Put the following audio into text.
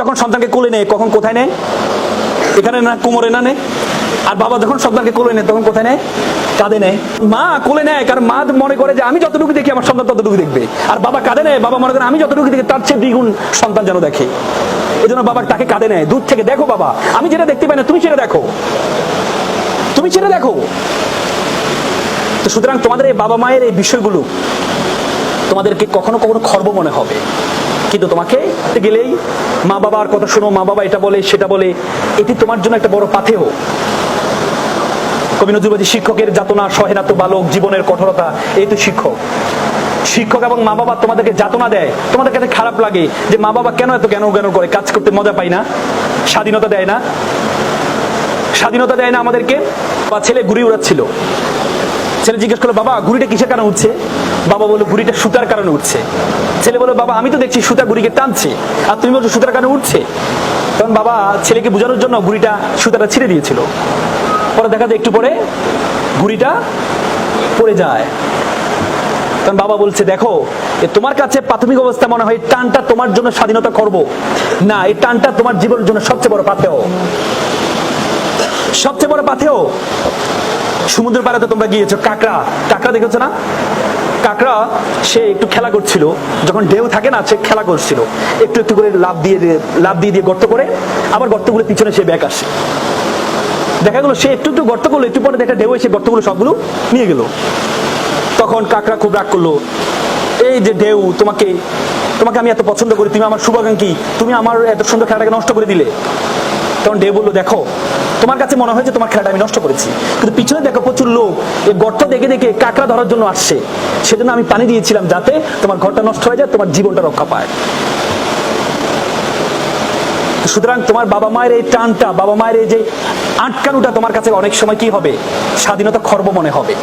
যখন সন্তানকে কোলে নেয় কখন কোথায় নেয়? এখানে না, কোমরে না নেয়। আর বাবা যখন সন্তানকে কোলে নেয় তখন কোথায় নেয়? কাঁধে নেয়। মা কোলে নেয় কারণ মা মনে করে যে আমি যতটুকু দেখি আমার সন্তান ততটুকু দেখবে। আর বাবা কাঁধে নেয়, বাবা মনে করে আমি যতটুকু দেখি তার চেয়ে দ্বিগুণ সন্তান যেন দেখে। এই জন্য বাবা তাকে কাঁধে নেয় দূর থেকে, দেখো বাবা আমি যেটা দেখতে পাই না তুমি সেটা দেখো, তুমি সেটা দেখো। তো সুতরাং তোমাদের এই বাবা মায়ের এই বিষয়গুলো তোমাদেরকে কখনো কখনো খর্ব মনে হবে, কিন্তু তোমাকে গেলেই মা বাবার কথা শোনো, মা বাবা এটা বলে সেটা বলে, এটি তোমার জন্য একটা বড় পাথেয়। কবি নজরুল বলেছেন, শিক্ষকের যাতনা সহে না তো বালক, জীবনের কঠোরতা এই তো শিক্ষক। শিক্ষক এবং মা বাবা তোমাদেরকে যাতনা দেয়, তোমাদের কাছে খারাপ লাগে যে মা বাবা কেন এত জ্ঞান জ্ঞান করে, কাজ করতে মজা পাই না, স্বাধীনতা দেয় না, স্বাধীনতা দেয় না আমাদেরকে। বা ছেলে ঘুড়ি উড়াচ্ছিল, ছেলে জিজ্ঞেস করলো বাবা ঘুড়িটা কিসের কারণে উঠছে? বাবা বললো ঘুড়িটা সুতার কারণে উঠছে। ছেলে বললো বাবা আমি তো দেখছি সুতা ঘুড়িকে টানছে, আর তুমি বলছো সুতার কারণে উঠছে। তখন বাবা ছেলেকে বোঝানোর জন্য ঘুড়িটা সুতাটা ছিঁড়ে দিয়েছিল। পরে দেখা যায় একটু পরে ঘুড়িটা পড়ে যায়। তখন বাবা বলছে দেখো তোমার কাছে প্রাথমিক অবস্থা মনে হয় টানটা তোমার জন্য স্বাধীনতা করব না, এই টানটা তোমার জীবনের জন্য সবচেয়ে বড় পাথেয়, সবচেয়ে বড় পাথেয়। সমুদ্রের পাড়ে তো তোমরা গিয়েছো, কাঁকড়া, কাঁকড়া দেখেছো না? কাঁকড়া সে একটু খেলা করছিল, যখন ঢেউ থাকে না সে খেলা করছিল, একটু একটু করে লাফ দিয়ে দিয়ে গর্ত করে, আবার গর্তগুলো পিছনে সে ব্যাক আসে। দেখা গেলো সে একটু একটু গর্ত করলো, একটু পরে দেখা ঢেউ এসে গর্তগুলো সবগুলো নিয়ে গেল। তখন কাঁকড়া খুব রাগ করলো, এই যে ঢেউ, তোমাকে আমি এত পছন্দ করি, তুমি আমার শুভাকাঙ্ক্ষী, তুমি আমার এত সুন্দর খেলাটাকে নষ্ট করে দিলে। তখন ঢেউ বললো দেখো তোমার কাছে মনে হয় যে তোমার খেলাটা আমি নষ্ট করেছি, কিন্তু পিছনে দেখো প্রচুর লোক এই গর্ত দেখে দেখে কাঁকড়া ধরার জন্য আসছে, সেজন্য আমি পানি দিয়েছিলাম যাতে তোমার ঘরটা নষ্ট হয়ে যায়, তোমার জীবনটা রক্ষা পায়। সুতরাং তোমার বাবা মায়ের এই টানটা, বাবা মায়ের এই যে আটকানোটা তোমার কাছে অনেক সময় কি হবে? স্বাধীনতা খর্ব মনে হবে।